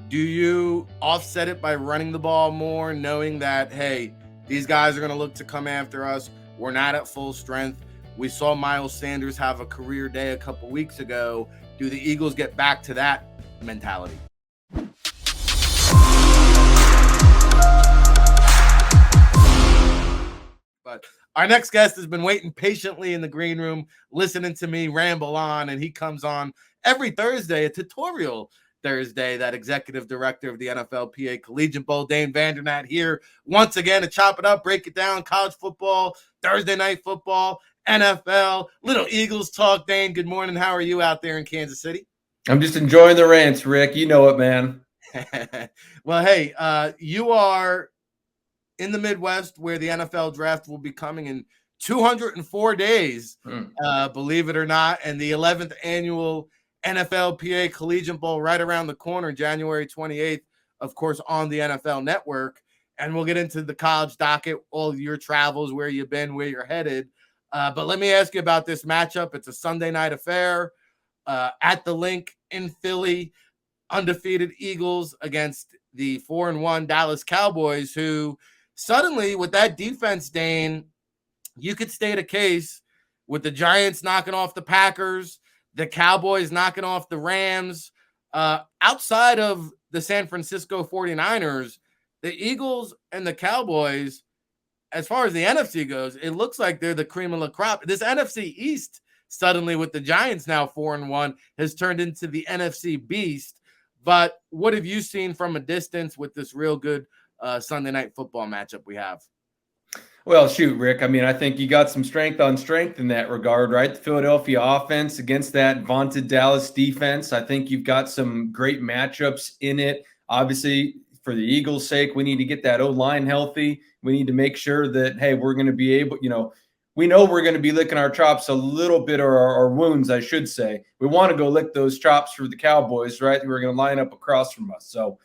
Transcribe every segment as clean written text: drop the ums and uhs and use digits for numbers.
Do you offset it by running the ball more, knowing that, hey, these guys are going to look to come after us? We're not at full strength. We saw Miles Sanders have a career day a couple weeks ago. Do the Eagles get back to that mentality? But our next guest has been waiting patiently in the green room, listening to me ramble on, and he comes on every Thursday, a tutorial Thursday, that executive director of the NFLPA Collegiate Bowl, Dane Vandernat, here once again to chop it up, break it down, college football, Thursday night football, NFL, little Eagles talk. Dane, good morning. How are you out there in Kansas City? I'm just enjoying the rants, Rick. You know it, man. Well, hey, you are in the Midwest where the NFL draft will be coming in 204 days, believe it or not, and the 11th annual NFLPA Collegiate Bowl right around the corner, January 28th, of course, on the NFL Network. And we'll get into the college docket, all your travels, where you've been, where you're headed. But let me ask you about this matchup. It's a Sunday night affair at the Link in Philly. Undefeated Eagles against the 4-1 Dallas Cowboys, who suddenly, with that defense, Dane, you could state a case with the Giants knocking off the Packers, the Cowboys knocking off the Rams. Outside of the San Francisco 49ers, the Eagles and the Cowboys, as far as the NFC goes, it looks like they're the cream of the crop. This NFC East, suddenly with the Giants now 4-1, has turned into the NFC Beast. But what have you seen from a distance with this real good Sunday night football matchup we have? Well, shoot, Rick. I mean, I think you got some strength on strength in that regard, right? The Philadelphia offense against that vaunted Dallas defense. I think you've got some great matchups in it. Obviously, for the Eagles' sake, we need to get that O-line healthy. We need to make sure that, hey, we're going to be able, we know we're going to be licking our chops a little bit, or our wounds, I should say. We want to go lick those chops for the Cowboys, right? We're going to line up across from us. So,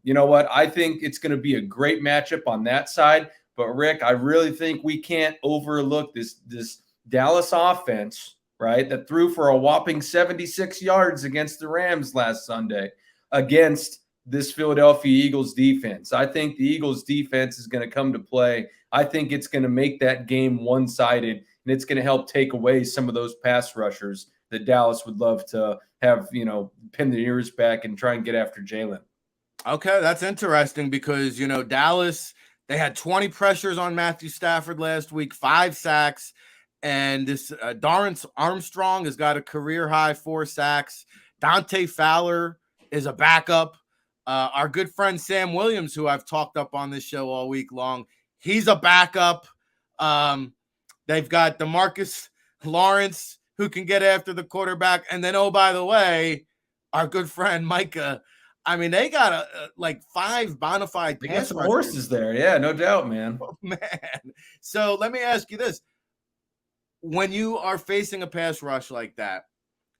you know what? I think it's going to be a great matchup on that side. But, Rick, I really think we can't overlook this Dallas offense, right, that threw for a whopping 76 yards against the Rams last Sunday against this Philadelphia Eagles defense. I think the Eagles defense is going to come to play. I think it's going to make that game one-sided, and it's going to help take away some of those pass rushers that Dallas would love to have, pin their ears back and try and get after Jalen. Okay, that's interesting because, Dallas, they had 20 pressures on Matthew Stafford last week, 5 sacks, and this Dorrance Armstrong has got a career-high 4 sacks. Dante Fowler is a backup. Our good friend Sam Williams, who I've talked up on this show all week long, he's a backup. They've got DeMarcus Lawrence, who can get after the quarterback. And then, oh, by the way, our good friend Micah. I mean, they got like 5 bona fide pass rushers. They got some horses there. Yeah, no doubt, man. Oh, man. So let me ask you this. When you are facing a pass rush like that,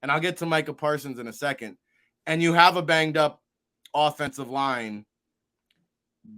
and I'll get to Micah Parsons in a second, and you have a banged up offensive line,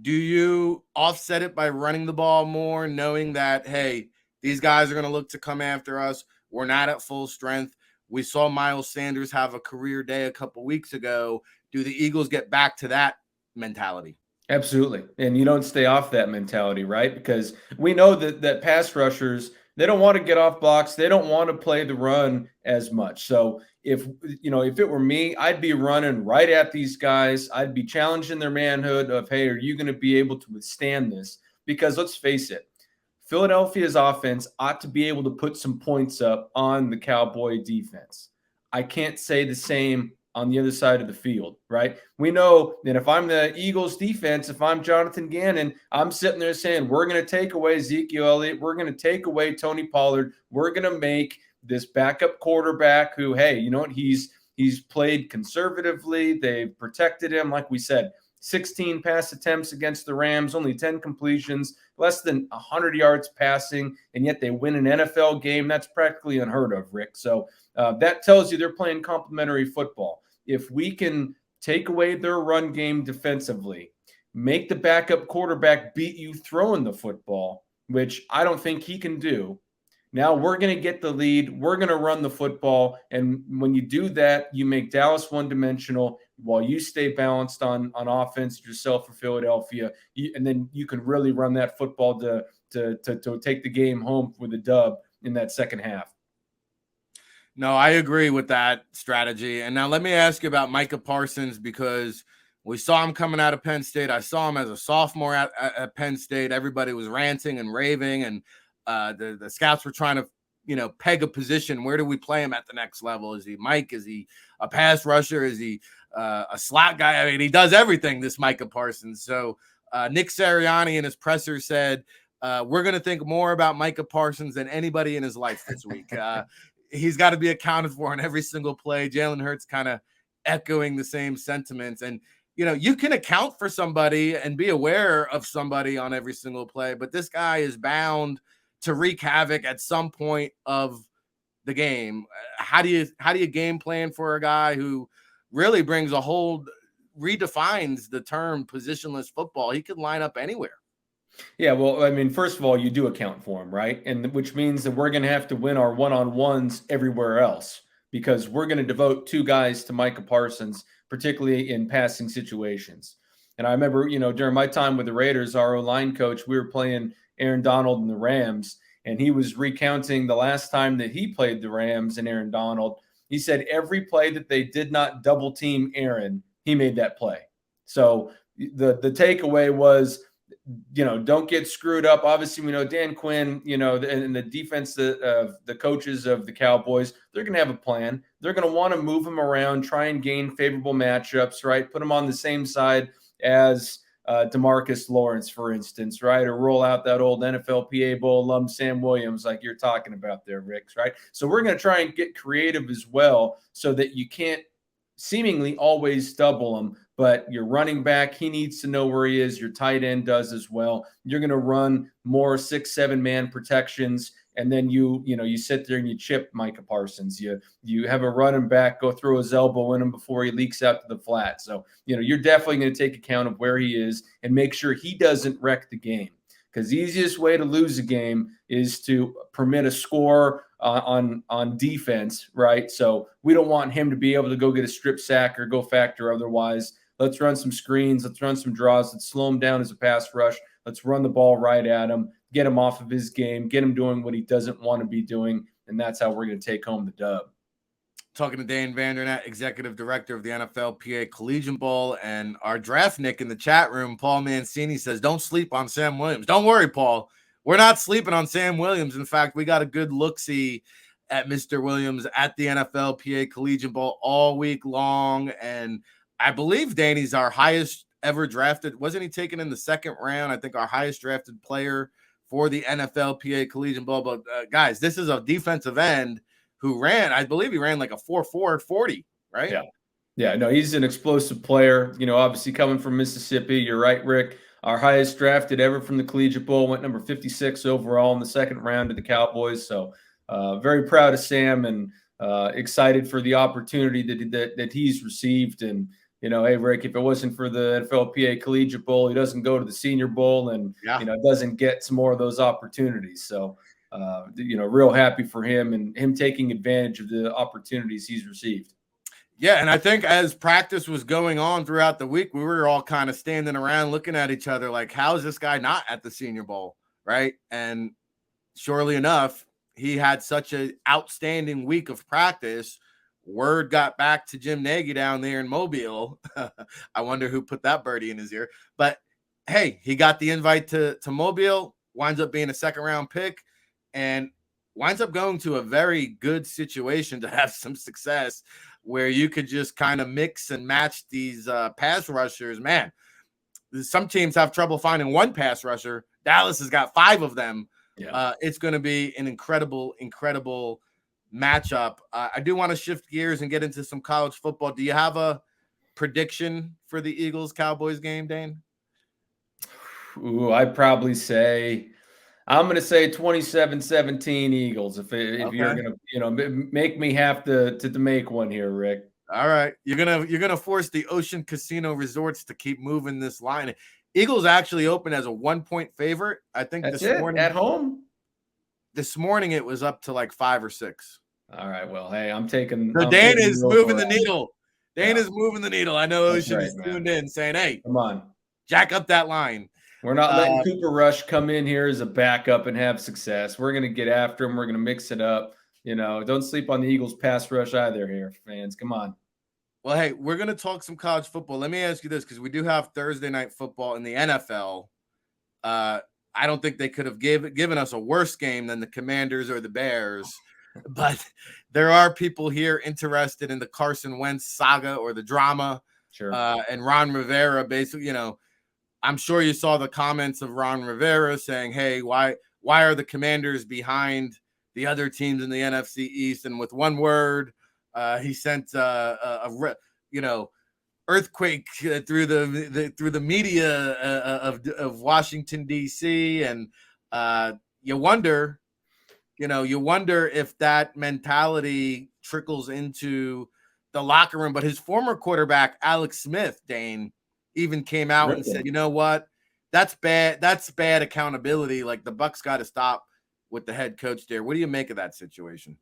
do you offset it by running the ball more, knowing that, hey, these guys are going to look to come after us? We're not at full strength. We saw Miles Sanders have a career day a couple weeks ago. Do the Eagles get back to that mentality? Absolutely. And you don't stay off that mentality, right? Because we know that pass rushers, they don't want to get off blocks. They don't want to play the run as much. So if it were me, I'd be running right at these guys. I'd be challenging their manhood of, hey, are you going to be able to withstand this? Because let's face it, Philadelphia's offense ought to be able to put some points up on the Cowboy defense. I can't say the same on the other side of the field, right? We know that if I'm the Eagles defense, if I'm Jonathan Gannon, I'm sitting there saying, we're going to take away Ezekiel Elliott. We're going to take away Tony Pollard. We're going to make this backup quarterback who, hey, you know what? He's played conservatively. They've protected him. Like we said, 16 pass attempts against the Rams, only 10 completions, less than 100 yards passing, and yet they win an NFL game. That's practically unheard of, Rick. So that tells you they're playing complementary football. If we can take away their run game defensively, make the backup quarterback beat you throwing the football, which I don't think he can do. Now we're going to get the lead. We're going to run the football. And when you do that, you make Dallas one-dimensional. while you stay balanced on offense yourself for Philadelphia, and then you can really run that football to take the game home with a dub in that second half. No, I agree with that strategy. And now let me ask you about Micah Parsons, because we saw him coming out of Penn State. I saw him as a sophomore at Penn State. Everybody was ranting and raving, and the scouts were trying to, peg a position. Where do we play him at the next level? Is he Mike? Is he a pass rusher? Is he a slot guy? I mean, he does everything, this Micah Parsons. So Nick Sirianni in his presser said, we're going to think more about Micah Parsons than anybody in his life this week. He's got to be accounted for in every single play. Jalen Hurts kind of echoing the same sentiments. And, you can account for somebody and be aware of somebody on every single play, but this guy is bound to wreak havoc at some point of the game. How do you game plan for a guy who really brings redefines the term positionless football? He could line up anywhere. Yeah, well, I mean, first of all, you do account for him, right? And which means that we're going to have to win our one-on-ones everywhere else, because we're going to devote 2 guys to Micah Parsons, particularly in passing situations. And I remember, during my time with the Raiders, our O-line coach, we were playing Aaron Donald and the Rams, and he was recounting the last time that he played the Rams and Aaron Donald. He said every play that they did not double team Aaron, he made that play. So the takeaway was, don't get screwed up. Obviously, we know Dan Quinn, and the defense of the coaches of the Cowboys, they're going to have a plan. They're going to want to move him around, try and gain favorable matchups, right? Put him on the same side as DeMarcus Lawrence, for instance, right? Or roll out that old NFLPA Bowl alum Sam Williams like you're talking about there, Rick, right? So we're going to try and get creative as well, so that you can't seemingly always double him, but your running back, he needs to know where he is. Your tight end does as well. You're going to run more 6-7 man protections, and then you sit there and you chip Micah Parsons. You have a running back go throw his elbow in him before he leaks out to the flat. So you're definitely going to take account of where he is and make sure he doesn't wreck the game. Because the easiest way to lose a game is to permit a score on defense, right? So we don't want him to be able to go get a strip sack or go factor otherwise. Let's run some screens. Let's run some draws. Let's slow him down as a pass rush. Let's run the ball right at him, get him off of his game, get him doing what he doesn't want to be doing, and that's how we're going to take home the dub. Talking to Dane Vandernat, Executive Director of the NFLPA Collegiate Bowl, and our draft Nick in the chat room, Paul Mancini, says, don't sleep on Sam Williams. Don't worry, Paul. We're not sleeping on Sam Williams. In fact, we got a good look-see at Mr. Williams at the NFLPA Collegiate Bowl all week long, and I believe Danny's our highest ever drafted. Wasn't he taken in the second round? I think our highest drafted player for the NFLPA Collegiate Bowl. But guys, this is a defensive end who I believe he ran like a 4.4 40, right? Yeah. Yeah, no, he's an explosive player, obviously coming from Mississippi. You're right, Rick. Our highest drafted ever from the Collegiate Bowl, went number 56 overall in the second round to the Cowboys. So very proud of Sam, and excited for the opportunity that he's received. And, hey, Rick, if it wasn't for the NFLPA Collegiate Bowl, he doesn't go to the Senior Bowl and, doesn't get some more of those opportunities. So, real happy for him and him taking advantage of the opportunities he's received. Yeah, and I think as practice was going on throughout the week, we were all kind of standing around looking at each other like, how is this guy not at the Senior Bowl, right? And surely enough, he had such an outstanding week of practice. Word got back to Jim Nagy down there in Mobile. I wonder who put that birdie in his ear. But, hey, he got the invite to Mobile, winds up being a second-round pick, and winds up going to a very good situation to have some success where you could just kind of mix and match these pass rushers. Man, some teams have trouble finding one pass rusher. Dallas has got 5 of them. Yeah. It's going to be an incredible matchup. I do want to shift gears and get into some college football. Do you have a prediction for the Eagles-Cowboys game, Dane? Ooh, I'd probably say – I'm going to say 27-17 Eagles. If you're going to, make me have to make one here, Rick. All right, you're gonna force the Ocean Casino Resorts to keep moving this line. Eagles actually opened as a 1-point favorite. I think this morning at home. This morning it was up to like 5 or 6. All right, well, hey, I'm taking. So Dan is moving the needle. Dane is moving the needle. I know Ocean is tuned in saying, hey, come on, jack up that line. We're not letting Cooper Rush come in here as a backup and have success. We're going to get after him. We're going to mix it up. Don't sleep on the Eagles pass rush either here, fans. Come on. Well, hey, we're going to talk some college football. Let me ask you this, because we do have Thursday night football in the NFL. I don't think they could have given us a worse game than the Commanders or the Bears. But there are people here interested in the Carson Wentz saga or the drama. Sure. And Ron Rivera basically, I'm sure you saw the comments of Ron Rivera saying, hey, why are the Commanders behind the other teams in the NFC East? And with one word, he sent earthquake through the media of Washington, D.C. And you wonder if that mentality trickles into the locker room. But his former quarterback, Alex Smith, Dane, even came out and said, you know what? That's bad. That's bad accountability. Like, the Bucs got to stop with the head coach there. What do you make of that situation?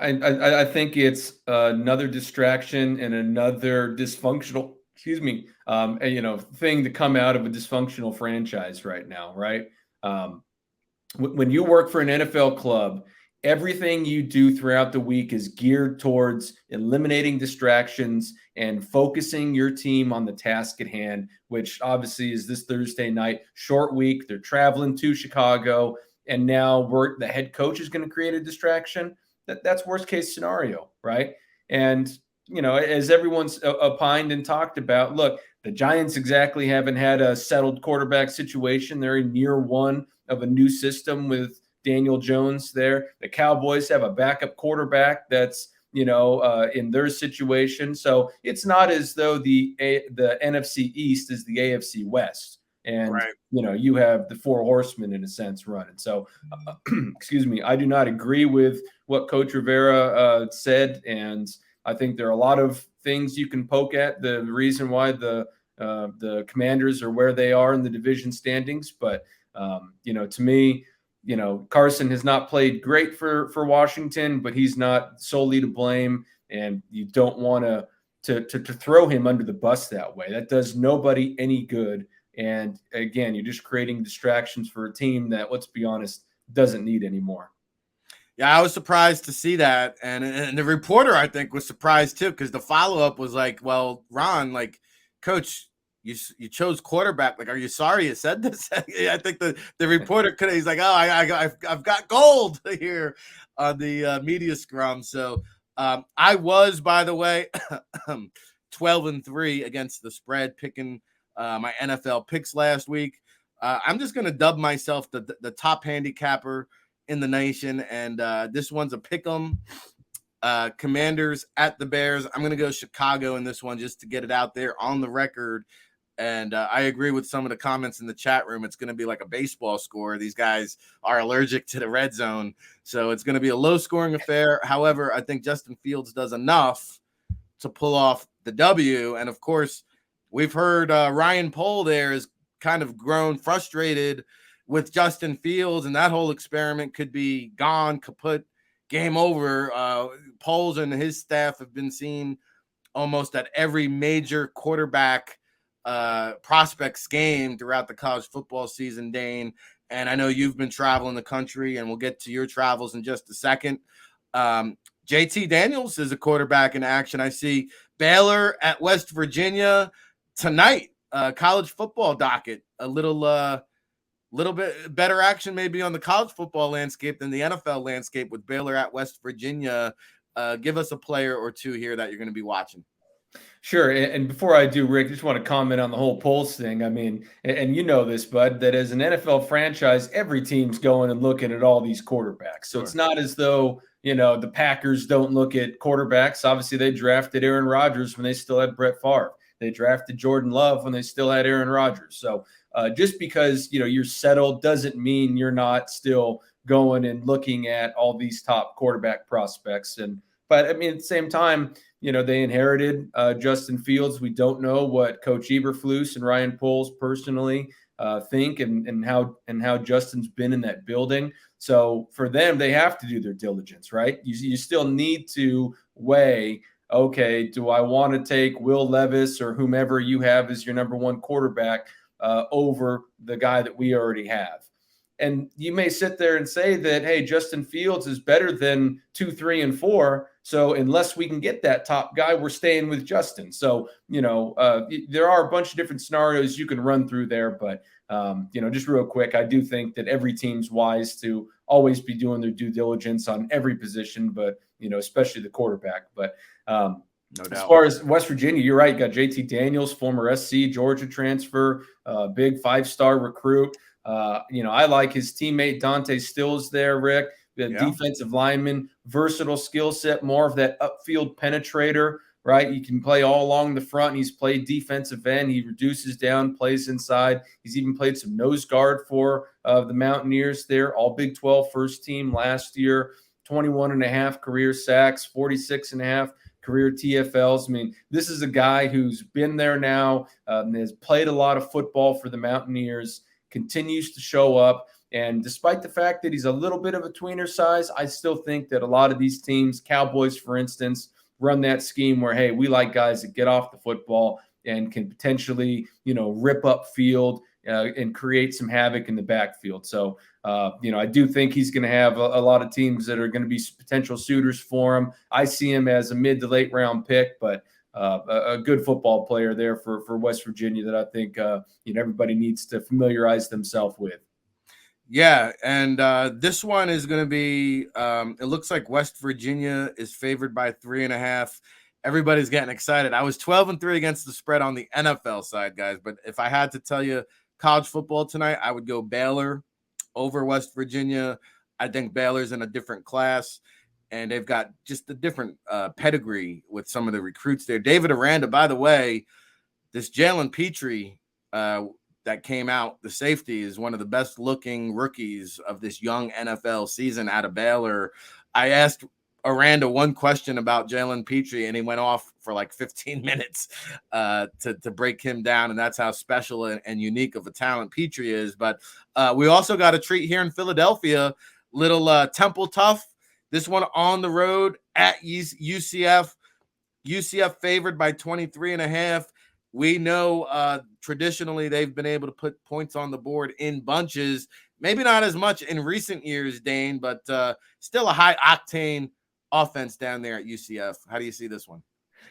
I think it's another distraction and another dysfunctional, thing to come out of a dysfunctional franchise right now, right? When you work for an NFL club, everything you do throughout the week is geared towards eliminating distractions and focusing your team on the task at hand, which obviously is this Thursday night, short week. They're traveling to Chicago, and now the head coach is going to create a distraction. That's worst case scenario, right? And, as everyone's opined and talked about, look, the Giants exactly haven't had a settled quarterback situation. They're in year one of a new system with Daniel Jones there. The Cowboys have a backup quarterback that's, in their situation. So it's not as though the NFC East is the AFC West. And, right. You have the four horsemen in a sense running. So, I do not agree with what Coach Rivera said. And I think there are a lot of things you can poke at the reason why the Commanders are where they are in the division standings. But, to me, Carson has not played great for Washington, but he's not solely to blame. And you don't want to throw him under the bus that way. That does nobody any good. And again, you're just creating distractions for a team that, let's be honest, doesn't need anymore. Yeah, I was surprised to see that. And the reporter, I think, was surprised too, because the follow-up was like, well, Ron, like, Coach, you chose quarterback. Like, are you sorry you said this? I think the reporter he's like, oh, I've got gold here on the media scrum. So I was, by the way, 12-3 against the spread, picking my NFL picks last week. I'm just going to dub myself the top handicapper in the nation. And this one's a pick 'em. Commanders at the Bears. I'm going to go Chicago in this one just to get it out there on the record. And I agree with some of the comments in the chat room. It's going to be like a baseball score. These guys are allergic to the red zone. So it's going to be a low-scoring affair. However, I think Justin Fields does enough to pull off the W. And, of course, we've heard Ryan Pohl there has kind of grown frustrated with Justin Fields, and that whole experiment could be gone, kaput, game over. Poles and his staff have been seen almost at every major quarterback prospects game throughout the college football season, Dane. And I know you've been traveling the country, and we'll get to your travels in just a second. JT Daniels is a quarterback in action. I see Baylor at West Virginia tonight. College football docket. A little bit better action maybe on the college football landscape than the NFL landscape with Baylor at West Virginia. Give us a player or two here that you're going to be watching. Sure. And before I do, Rick, I just want to comment on the whole Poles thing. I mean, and you know this, Bud, that as an NFL franchise, every team's going and looking at all these quarterbacks. So It's not as though, the Packers don't look at quarterbacks. Obviously, they drafted Aaron Rodgers when they still had Brett Favre. They drafted Jordan Love when they still had Aaron Rodgers. So just because, you're settled doesn't mean you're not still going and looking at all these top quarterback prospects. But I mean, at the same time, they inherited Justin Fields. We don't know what Coach Eberflus and Ryan Poles personally think and how Justin's been in that building. So for them, they have to do their diligence, right? You still need to weigh okay, do I want to take Will Levis or whomever you have as your number one quarterback over the guy that we already have? And you may sit there and say that, hey, Justin Fields is better than 2, 3, and 4. So unless we can get that top guy, we're staying with Justin. So, there are a bunch of different scenarios you can run through there. But, just real quick, I do think that every team's wise to always be doing their due diligence on every position, but, especially the quarterback. But no doubt. As far as West Virginia, you're right. You got JT Daniels, former SC Georgia transfer, big 5-star recruit. I like his teammate Dante Stills there, Rick, the defensive lineman, versatile skill set, more of that upfield penetrator, right? You can play all along the front. He's played defensive end. He reduces down, plays inside. He's even played some nose guard for the Mountaineers there, all Big 12 first team last year, 21.5 career sacks, 46.5 career TFLs. I mean, this is a guy who's been there now, has played a lot of football for the Mountaineers, continues to show up. And despite the fact that he's a little bit of a tweener size, I still think that a lot of these teams, Cowboys, for instance, run that scheme where, hey, we like guys that get off the football and can potentially, rip up field and create some havoc in the backfield. So, I do think he's going to have a lot of teams that are going to be potential suitors for him. I see him as a mid to late round pick, but a good football player there for West Virginia that I think everybody needs to familiarize themselves with. Yeah, and this one is going to be. It looks like West Virginia is favored by 3.5. Everybody's getting excited. I was 12-3 against the spread on the NFL side, guys. But if I had to tell you college football tonight, I would go Baylor over West Virginia. I think Baylor's in a different class, and they've got just a different pedigree with some of the recruits there. David Aranda, by the way, this Jalen Petrie that came out, the safety, is one of the best looking rookies of this young NFL season out of Baylor. I asked Aranda one question about Jalen Petrie, and he went off for like 15 minutes to break him down, and that's how special and unique of a talent Petrie is. But we also got a treat here in Philadelphia, little Temple Tough. This one on the road at UCF. UCF favored by 23.5. We know traditionally they've been able to put points on the board in bunches. Maybe not as much in recent years, Dane, but still a high-octane offense down there at UCF. How do you see this one?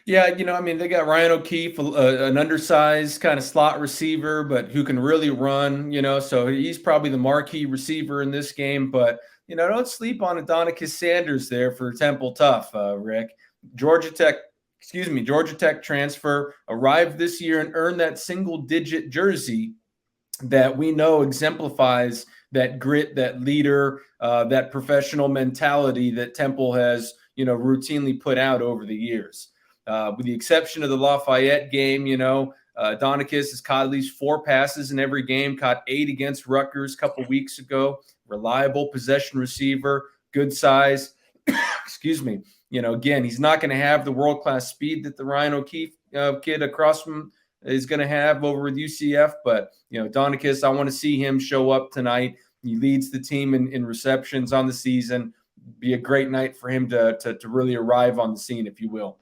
Yeah, they got Ryan O'Keefe, an undersized kind of slot receiver, but who can really run, so he's probably the marquee receiver in this game. But, don't sleep on Adonicus Sanders there for Temple Tough, Rick. Georgia Tech transfer, arrived this year and earned that single-digit jersey that we know exemplifies that grit, that leader, that professional mentality that Temple has, routinely put out over the years. With the exception of the Lafayette game, Adonicus has caught at least 4 passes in every game, caught 8 against Rutgers a couple weeks ago. Reliable possession receiver, good size. Excuse me. Again, he's not going to have the world-class speed that the Ryan O'Keefe kid across from is going to have over with UCF. But, Donicus, I want to see him show up tonight. He leads the team in receptions on the season. Be a great night for him to really arrive on the scene, if you will.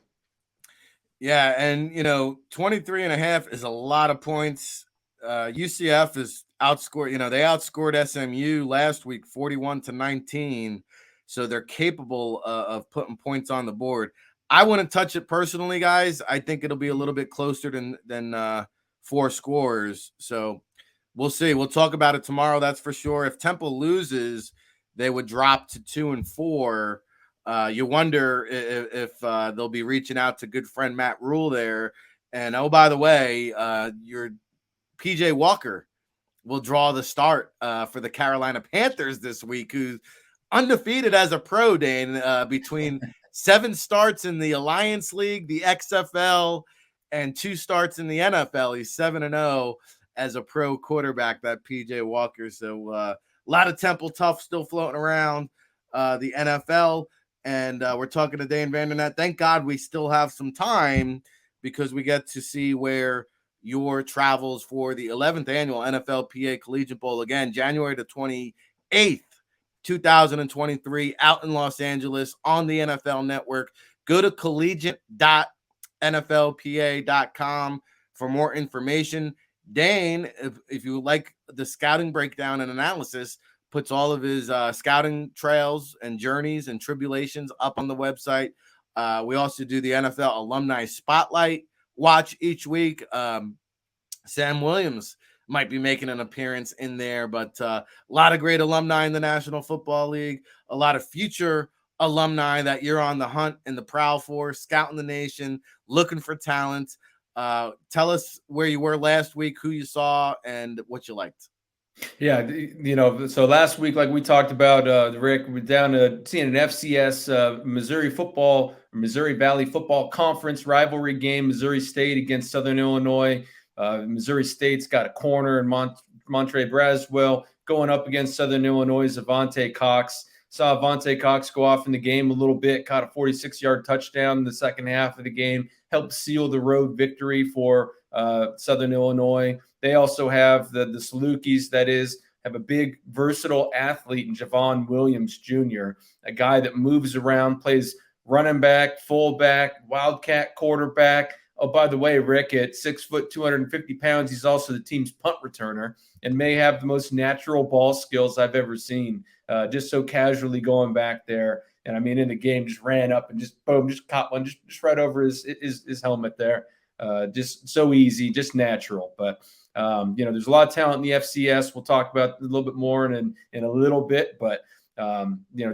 Yeah, and, 23.5 is a lot of points. UCF is outscored. They outscored SMU last week 41-19. So they're capable of putting points on the board. I wouldn't touch it personally, guys. I think it'll be a little bit closer than 4 scores. So we'll see. We'll talk about it tomorrow. That's for sure. If Temple loses, they would drop to 2-4. You wonder if they'll be reaching out to good friend Matt Rule there. And oh, by the way, your PJ Walker will draw the start for the Carolina Panthers this week, who's undefeated as a pro, Dane, between 7 starts in the Alliance League, the XFL, and 2 starts in the NFL. He's 7-0 as a pro quarterback, that PJ Walker. So a lot of Temple Tough still floating around the NFL. And we're talking to Dane Vandernat. Thank God we still have some time, because we get to see where your travels for the 11th annual NFLPA Collegiate Bowl, again, January the 28th. 2023 out in Los Angeles on the NFL Network. Go to collegiate.nflpa.com for more information. Dane, if you would like the scouting breakdown and analysis, puts all of his scouting trails and journeys and tribulations up on the website. We also do the NFL Alumni Spotlight watch each week. Sam Williams might be making an appearance in there, but a lot of great alumni in the National Football League, a lot of future alumni that you're on the hunt and the prowl for, scouting the nation, looking for talent. Tell us where you were last week, who you saw, and what you liked. Yeah, so last week, like we talked about, Rick, we're down to seeing an FCS Missouri Valley Football Conference rivalry game, Missouri State against Southern Illinois. Missouri State's got a corner in Montre Braswell going up against Southern Illinois' Avante Cox. Saw Avante Cox go off in the game a little bit, caught a 46-yard touchdown in the second half of the game, helped seal the road victory for Southern Illinois. They also have the Salukis, have a big, versatile athlete in Javon Williams Jr., a guy that moves around, plays running back, fullback, wildcat quarterback. Oh, by the way, Rick, at 6 foot, 250 pounds, he's also the team's punt returner and may have the most natural ball skills I've ever seen. Just so casually going back there. And I mean, in the game, just ran up and just boom, just caught one, just right over his helmet there. Just so easy, just natural. But, there's a lot of talent in the FCS. We'll talk about a little bit more in a little bit. But,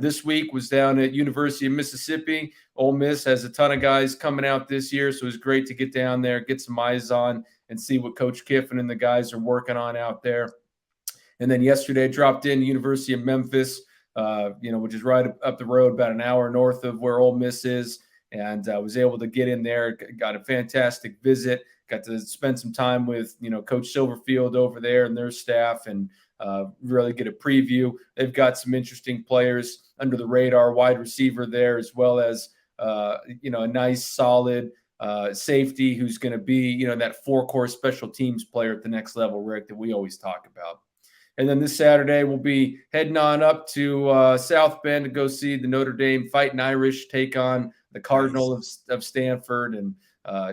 this week was down at University of Mississippi. Ole Miss has a ton of guys coming out this year. So it was great to get down there, get some eyes on and see what Coach Kiffin and the guys are working on out there. And then yesterday dropped in University of Memphis, which is right up the road, about an hour north of where Ole Miss is. And was able to get in there, got a fantastic visit, got to spend some time with, Coach Silverfield over there and their staff and really get a preview. They've got some interesting players under the radar, wide receiver there, as well as, a nice, solid safety who's going to be, that four-core special teams player at the next level, Rick, that we always talk about. And then this Saturday, we'll be heading on up to South Bend to go see the Notre Dame Fighting Irish take on the Cardinal of Stanford, and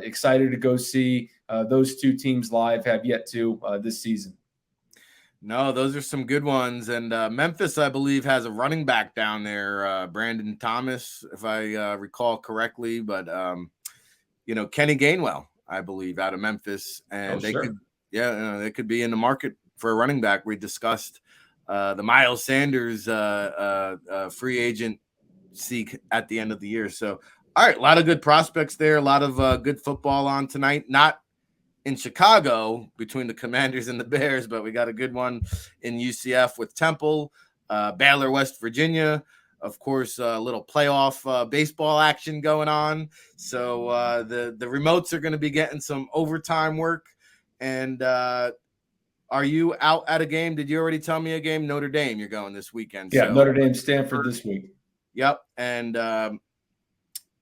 excited to go see those two teams live. Have yet to this season. No, those are some good ones. And Memphis, I believe, has a running back down there, Brandon Thomas, if I recall correctly. But, Kenny Gainwell, I believe, out of Memphis. And they could be in the market for a running back. We discussed the Miles Sanders free agent seek at the end of the year. So, all right, a lot of good prospects there, a lot of good football on tonight. Not in Chicago between the Commanders and the Bears, but we got a good one in UCF with Temple, Baylor, West Virginia. Of course, a little playoff baseball action going on. So the remotes are going to be getting some overtime work. And are you out at a game? Did you already tell me a game? Notre Dame, you're going this weekend. Yeah, so, Notre Dame, Stanford this week. Yep. And,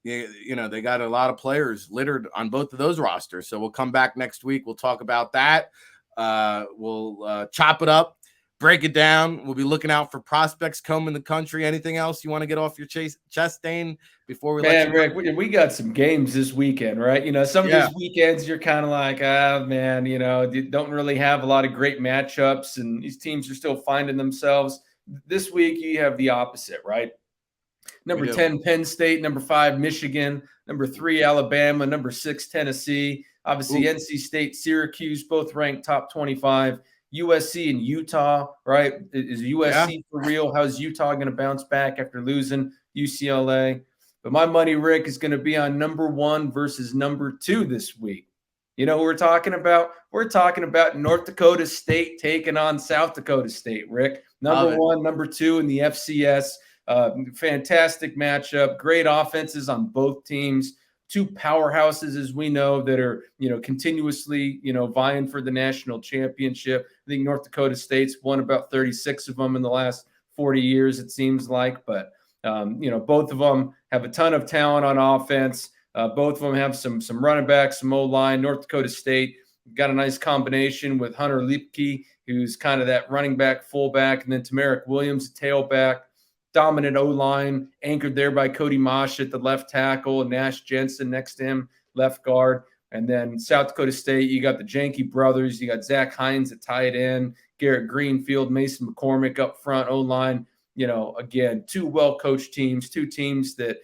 they got a lot of players littered on both of those rosters. So we'll come back next week. We'll talk about that. We'll chop it up, break it down. We'll be looking out for prospects combing the country. Anything else you want to get off your chest, Dane, before we let you Rick, we got some games this weekend, right? Some of these weekends you're kind of like, you don't really have a lot of great matchups, and these teams are still finding themselves. This week you have the opposite, right? Number 10, Penn State. Number 5, Michigan. Number 3, Alabama. Number 6, Tennessee. Obviously, NC State, Syracuse, both ranked top 25. USC and Utah, right? Is USC for real? How's Utah going to bounce back after losing UCLA? But my money, Rick, is going to be on number 1 versus number 2 this week. You know who we're talking about? We're talking about North Dakota State taking on South Dakota State, Rick. Number 1, number 2 in the FCS. Fantastic matchup, great offenses on both teams, 2 powerhouses, as we know, that are, continuously, vying for the national championship. I think North Dakota State's won about 36 of them in the last 40 years, it seems like. But, both of them have a ton of talent on offense. Both of them have some running backs, some O-line. North Dakota State got a nice combination with Hunter Lipke, who's kind of that running back, fullback, and then Tamarick Williams, a tailback. dominant O-line, anchored there by Cody Mosh at the left tackle, and Nash Jensen next to him, left guard. And then South Dakota State, you got the JAKIB brothers. You got Zach Hines at tight end, Garrett Greenfield, Mason McCormick up front, O-line. Again, two well-coached teams, two teams that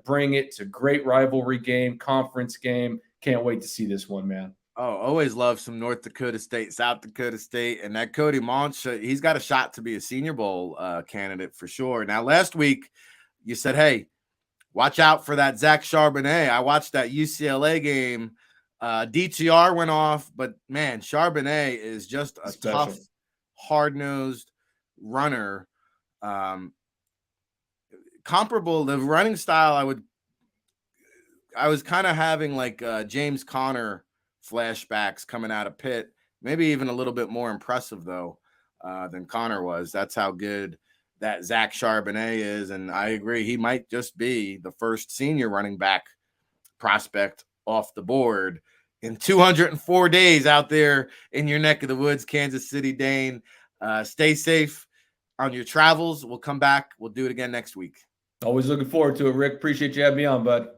bring it to great rivalry game, conference game. Can't wait to see this one, man. Oh, always love some North Dakota State, South Dakota State, and that Cody Monch, he's got a shot to be a Senior Bowl candidate for sure. Now, last week you said, hey, watch out for that Zach Charbonnet. I watched that UCLA game. DTR went off, but man, Charbonnet is just a tough, hard-nosed runner. Comparable, the running style, I was kind of having like James Conner flashbacks coming out of Pitt, maybe even a little bit more impressive though than Conner was. That's how good that Zach Charbonnet is. And I agree, he might just be the first senior running back prospect off the board in 204 days out there in your neck of the woods, Kansas City. Dane, stay safe on your travels. We'll come back. We'll do it again next week. Always looking forward to it, Rick. Appreciate you having me on, bud.